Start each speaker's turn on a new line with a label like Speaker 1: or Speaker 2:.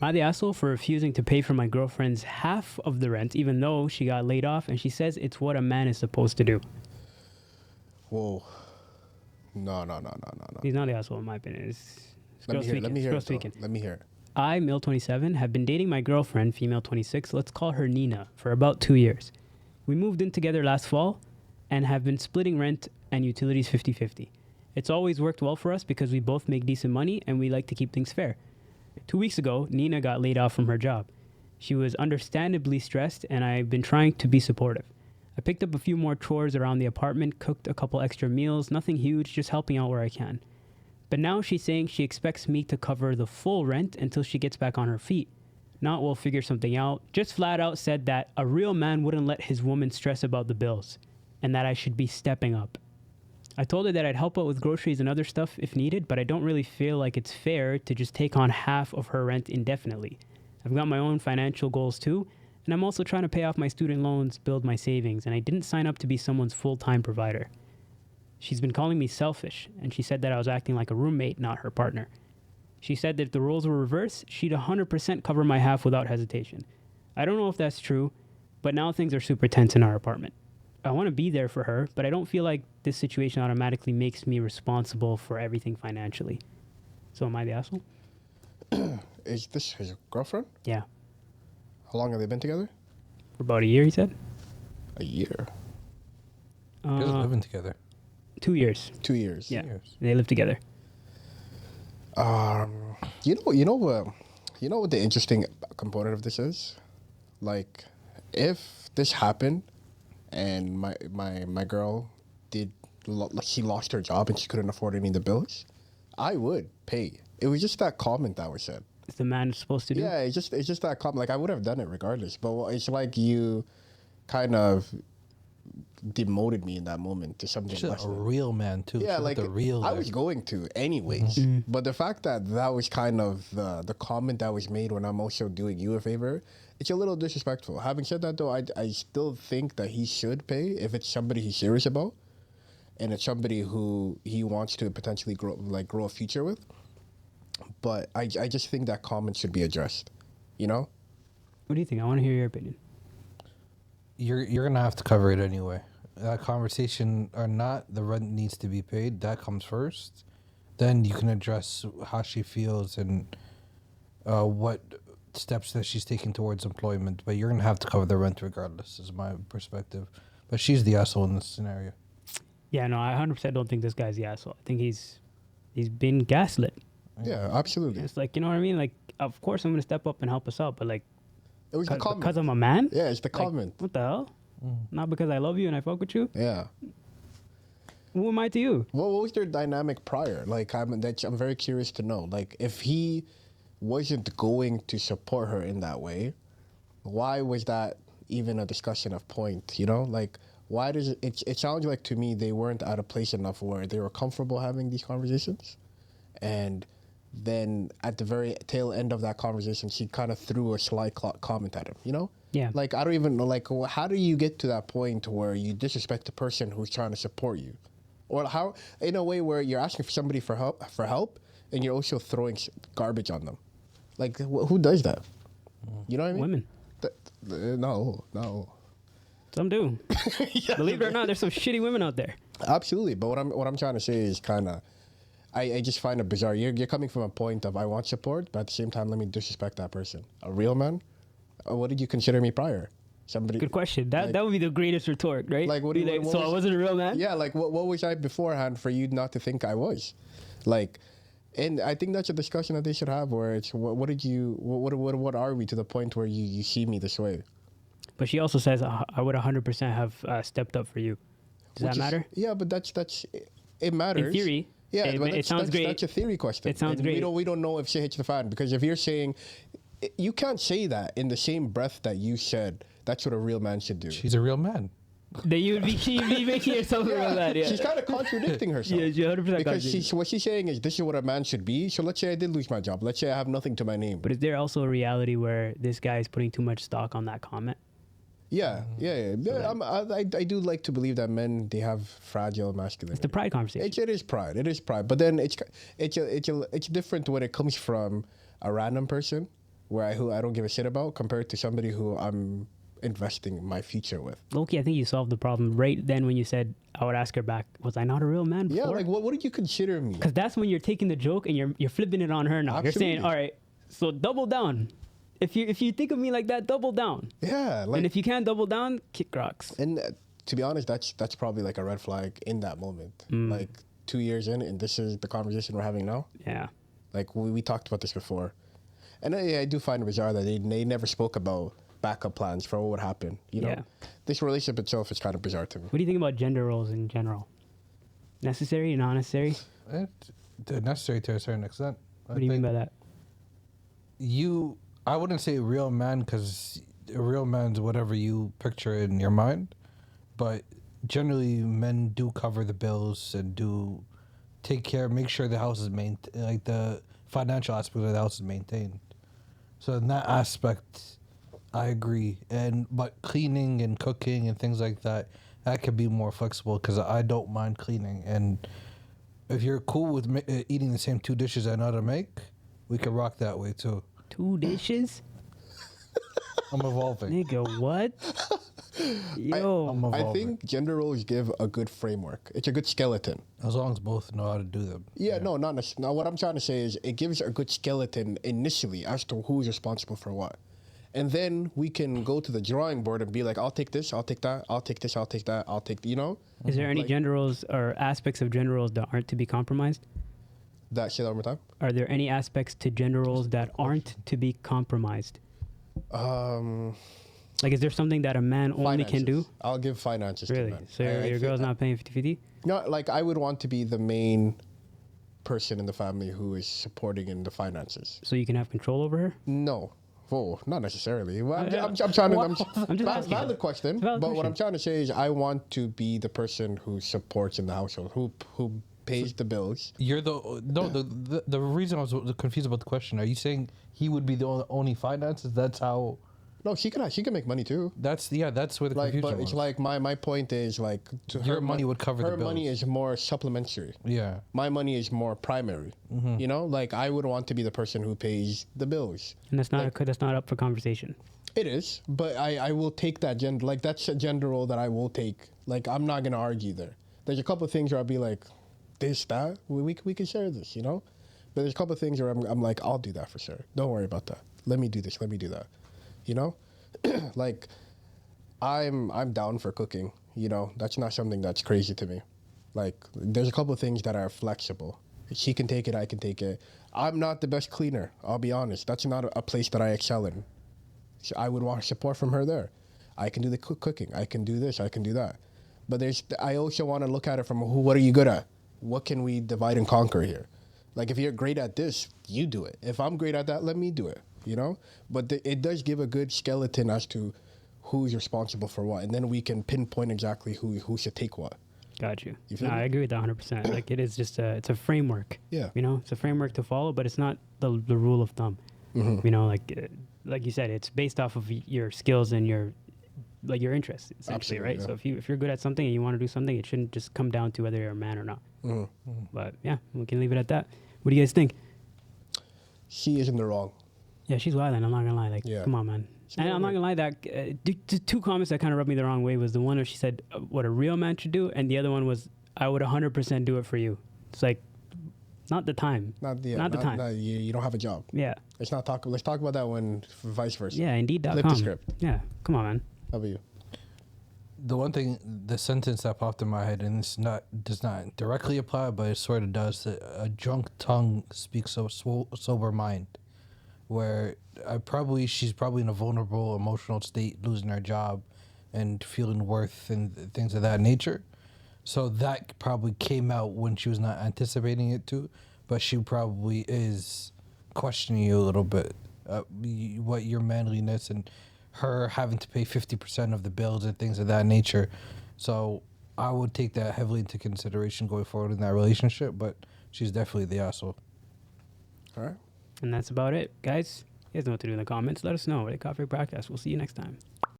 Speaker 1: Am I the asshole for refusing to pay for my girlfriend's half of the rent, even though she got laid off and she says it's what a man is supposed to do?
Speaker 2: Whoa. No.
Speaker 1: He's not the asshole, in my opinion.
Speaker 2: Let me hear it.
Speaker 1: I, male 27, have been dating my girlfriend, female 26, let's call her Nina, for about 2 years. We moved in together last fall and have been splitting rent and utilities 50-50. It's always worked well for us because we both make decent money and we like to keep things fair. 2 weeks ago, Nina got laid off from her job. She was understandably stressed and I've been trying to be supportive. I picked up a few more chores around the apartment, cooked a couple extra meals, nothing huge, just helping out where I can. But now she's saying she expects me to cover the full rent until she gets back on her feet. Not we'll figure something out, just flat out said that a real man wouldn't let his woman stress about the bills and that I should be stepping up. I told her that I'd help out with groceries and other stuff if needed, but I don't really feel like it's fair to just take on half of her rent indefinitely. I've got my own financial goals too, and I'm also trying to pay off my student loans, build my savings, and I didn't sign up to be someone's full-time provider. She's been calling me selfish, and she said that I was acting like a roommate, not her partner. She said that if the roles were reversed, she'd 100% cover my half without hesitation. I don't know if that's true, but now things are super tense in our apartment. I want to be there for her, but I don't feel like this situation automatically makes me responsible for everything financially. So am I the asshole?
Speaker 2: Is this his girlfriend?
Speaker 1: Yeah.
Speaker 2: How long have they been together?
Speaker 1: For about a year, he said.
Speaker 2: A year.
Speaker 3: You guys are living together.
Speaker 1: 2 years.
Speaker 2: 2 years.
Speaker 1: Yeah.
Speaker 3: 2 years.
Speaker 1: They live together.
Speaker 2: You know what the interesting component of this is? Like, if this happened and my girl she lost her job and she couldn't afford any of the bills, I would pay. It was just that comment that was said.
Speaker 1: Is the man supposed to do?
Speaker 2: Yeah, it's just that comment. Like, I would have done it regardless, but it's like you kind of demoted me in that moment to something
Speaker 3: She's
Speaker 2: less
Speaker 3: a
Speaker 2: than.
Speaker 3: real man too.
Speaker 2: Yeah,
Speaker 3: She's
Speaker 2: like
Speaker 3: the real.
Speaker 2: I was going to anyways, but the fact that was kind of the comment that was made when I'm also doing you a favor, it's a little disrespectful. Having said that, though, I still think that he should pay if it's somebody he's serious about, and it's somebody who he wants to potentially grow a future with. But I just think that comment should be addressed. You know?
Speaker 1: What do you think? I want to hear your opinion.
Speaker 3: You're gonna have to cover it anyway. That conversation or not, the rent needs to be paid. That comes first. Then you can address how she feels and what steps that she's taking towards employment. But you're gonna have to cover the rent regardless, is my perspective. But she's the asshole in this scenario.
Speaker 1: Yeah, no, I 100% don't think this guy's the asshole. I think he's been gaslit.
Speaker 2: Yeah, absolutely.
Speaker 1: It's like, you know what I mean? Like, of course I'm going to step up and help us out, but like,
Speaker 2: It was the comment.
Speaker 1: because I'm a man?
Speaker 2: Yeah, it's the
Speaker 1: Like,
Speaker 2: comment.
Speaker 1: what the hell? Not because I love you and I fuck with you?
Speaker 2: Yeah.
Speaker 1: Who am I to you?
Speaker 2: What was their dynamic prior? Like, I'm very curious to know. Like, if he wasn't going to support her in that way, why was that even a discussion of point? You know, like, why does it sounds like to me they weren't at a place enough where they were comfortable having these conversations, and then at the very tail end of that conversation, she kind of threw a sly comment at him. You know?
Speaker 1: Yeah.
Speaker 2: Like, I don't even know. Like, how do you get to that point where you disrespect the person who's trying to support you? Or how, in a way where you're asking for somebody for help, and you're also throwing garbage on them. Like, who does that? You know what I mean?
Speaker 1: Women.
Speaker 2: No.
Speaker 1: Some do.
Speaker 2: Yeah.
Speaker 1: Believe it or not, there's some shitty women out there.
Speaker 2: Absolutely. But what I'm trying to say is kind of, I just find it bizarre. You're coming from a point of I want support, but at the same time, let me disrespect that person. A real man? What did you consider me prior? Somebody.
Speaker 1: Good question. That would be the greatest retort, right?
Speaker 2: Like, what
Speaker 1: I wasn't a real man?
Speaker 2: Yeah, like what was I beforehand for you not to think I was? Like, and I think that's a discussion that they should have where it's what are we to the point where you see me this way?
Speaker 1: But she also says I would 100% have stepped up for you. Does that matter?
Speaker 2: Yeah, but that's it matters.
Speaker 1: In theory.
Speaker 2: Yeah,
Speaker 1: it sounds great.
Speaker 2: That's a theory question.
Speaker 1: It sounds
Speaker 2: and
Speaker 1: great.
Speaker 2: We don't know if shit hits the fan, because if you're saying, you can't say that in the same breath that you said that's what a real man should do.
Speaker 3: She's a real man.
Speaker 1: That you'd be making yourself a real man. Yeah.
Speaker 2: She's kind of contradicting herself.
Speaker 1: Yeah, she's 100%
Speaker 2: because what she's saying is, this is what a man should be. So let's say I did lose my job. Let's say I have nothing to my name.
Speaker 1: But is there also a reality where this guy is putting too much stock on that comment?
Speaker 2: Yeah. I do like to believe that men, they have fragile masculinity.
Speaker 1: It's the pride conversation.
Speaker 2: It is pride. It is pride. But then it's different when it comes from a random person who I don't give a shit about, compared to somebody who I'm investing my future with.
Speaker 1: Loki, I think you solved the problem right then when you said I would ask her back. Was I not a real man before?
Speaker 2: Yeah, like what did you consider me?
Speaker 1: Because that's when you're taking the joke and you're flipping it on her now. You're saying,
Speaker 2: Absolutely.
Speaker 1: all right, so double down. If you think of me like that, double down.
Speaker 2: Yeah, like
Speaker 1: And if you can't double down, kick rocks.
Speaker 2: and to be honest, that's probably like a red flag in that moment. Like 2 years in, and this is the conversation we're having now.
Speaker 1: Yeah.
Speaker 2: Like we talked about this before, and I do find it bizarre that they never spoke about backup plans for what would happen. You know,
Speaker 1: Yeah.
Speaker 2: this relationship itself is kind of bizarre to me.
Speaker 1: What do you think about gender roles in general? Necessary, not necessary?
Speaker 3: They're necessary to a certain extent.
Speaker 1: What do you mean by that?
Speaker 3: I wouldn't say real man, because a real man's whatever you picture in your mind, but generally men do cover the bills and do take care, make sure the house is maintained, like the financial aspect of the house is maintained. So in that aspect, I agree. But cleaning and cooking and things like that, that could be more flexible, because I don't mind cleaning. And if you're cool with eating the same 2 dishes I know how to make, we could rock that way too.
Speaker 1: 2 dishes?
Speaker 3: I'm evolving.
Speaker 1: Nigga, what? Yo.
Speaker 3: I'm evolving.
Speaker 2: I think gender roles give a good framework. It's a good skeleton.
Speaker 3: As long as both know how to do them.
Speaker 2: Yeah, no, not necessarily. Now, what I'm trying to say is it gives a good skeleton initially as to who's responsible for what. And then we can go to the drawing board and be like, I'll take this, I'll take that, I'll take this, I'll take that, I'll take, you know?
Speaker 1: Is there any
Speaker 2: Like-
Speaker 1: gender roles or aspects of gender roles that aren't to be compromised?
Speaker 2: That shit one more time?
Speaker 1: Are there any aspects to gender roles that aren't to be compromised? Like, is there something that a man only can do?
Speaker 2: Finances. I'll give finances to
Speaker 1: Really?
Speaker 2: men.
Speaker 1: So
Speaker 2: I
Speaker 1: your
Speaker 2: feel-
Speaker 1: girl's not paying 50-50?
Speaker 2: No, like I would want to be the main person in the family who is supporting in the finances.
Speaker 1: So you can have control over her?
Speaker 2: No. Well, not necessarily. Well, I'm
Speaker 1: Yeah.
Speaker 2: trying to.
Speaker 1: I'm just asking.
Speaker 2: Valid question.
Speaker 1: It's a valid
Speaker 2: But what
Speaker 1: question.
Speaker 2: I'm trying to say is, I want to be the person who supports in the household, who pays the bills.
Speaker 3: You're the reason I was confused about the question. Are you saying he would be the only finances? That's how.
Speaker 2: No, she can make money too.
Speaker 3: That's where the
Speaker 2: Like,
Speaker 3: confusion
Speaker 2: but
Speaker 3: was.
Speaker 2: it's like my point is like to
Speaker 3: Your
Speaker 2: her
Speaker 3: money would cover the
Speaker 2: her money
Speaker 3: bills.
Speaker 2: is more supplementary.
Speaker 3: Yeah.
Speaker 2: My money is more primary. You know, like I would want to be the person who pays the bills.
Speaker 1: And that's not up for conversation.
Speaker 2: It is, but I will take that gender. Like that's a gender role that I will take. Like I'm not gonna argue there. There's a couple of things where I'll be like, this, that, we can share this, you know. But there's a couple of things where I'm like, I'll do that for sure. Don't worry about that. Let me do this. Let me do that. You know, like I'm down for cooking. You know, that's not something that's crazy to me. Like there's a couple of things that are flexible. She can take it. I can take it. I'm not the best cleaner. I'll be honest. That's not a place that I excel in. So I would want support from her there. I can do the cooking. I can do this. I can do that. But I also want to look at it from what are you good at? What can we divide and conquer here? Like if you're great at this, you do it. If I'm great at that, let me do it. You know. But it does give a good skeleton as to who's responsible for what, and then we can pinpoint exactly who should take what.
Speaker 1: Got you.
Speaker 2: You feel
Speaker 1: No,
Speaker 2: me?
Speaker 1: I agree with that 100%. Like it is just it's a framework.
Speaker 2: Yeah.
Speaker 1: You know, it's a framework to follow, but it's not the rule of thumb. You know, like you said, it's based off of your skills and your interests, essentially,
Speaker 2: Absolutely,
Speaker 1: right?
Speaker 2: yeah.
Speaker 1: So if you're good at something and you want to do something, it shouldn't just come down to whether you're a man or not. But yeah, we can leave it at that. What do you guys think?
Speaker 2: She is in the wrong.
Speaker 1: Yeah, she's wildin'. I'm not gonna lie. Like,
Speaker 2: Yeah.
Speaker 1: come on, man.
Speaker 2: She's
Speaker 1: And I'm not
Speaker 2: wildin'.
Speaker 1: gonna lie. That two comments that kind of rubbed me the wrong way was the one where she said what a real man should do, and the other one was I would 100% do it for you. It's like not the time.
Speaker 2: Not the
Speaker 1: time.
Speaker 2: you don't have a job.
Speaker 1: Yeah.
Speaker 2: Let's talk about that when vice versa.
Speaker 1: Yeah. Indeed.com.
Speaker 2: Flip the script.
Speaker 1: Yeah. Come on, man.
Speaker 2: How about you?
Speaker 3: The one thing, the sentence that popped in my head, and it's does not directly apply, but it sort of does. That a drunk tongue speaks a sober mind. Where she's probably in a vulnerable emotional state, losing her job, and feeling worth and things of that nature. So that probably came out when she was not anticipating it to, but she probably is questioning you a little bit, what your manliness and her having to pay 50% of the bills and things of that nature. So I would take that heavily into consideration going forward in that relationship, but she's definitely the asshole.
Speaker 2: All right.
Speaker 1: And that's about it, guys. You guys know what to do in the comments. Let us know. Coffee Podcast. We'll see you next time.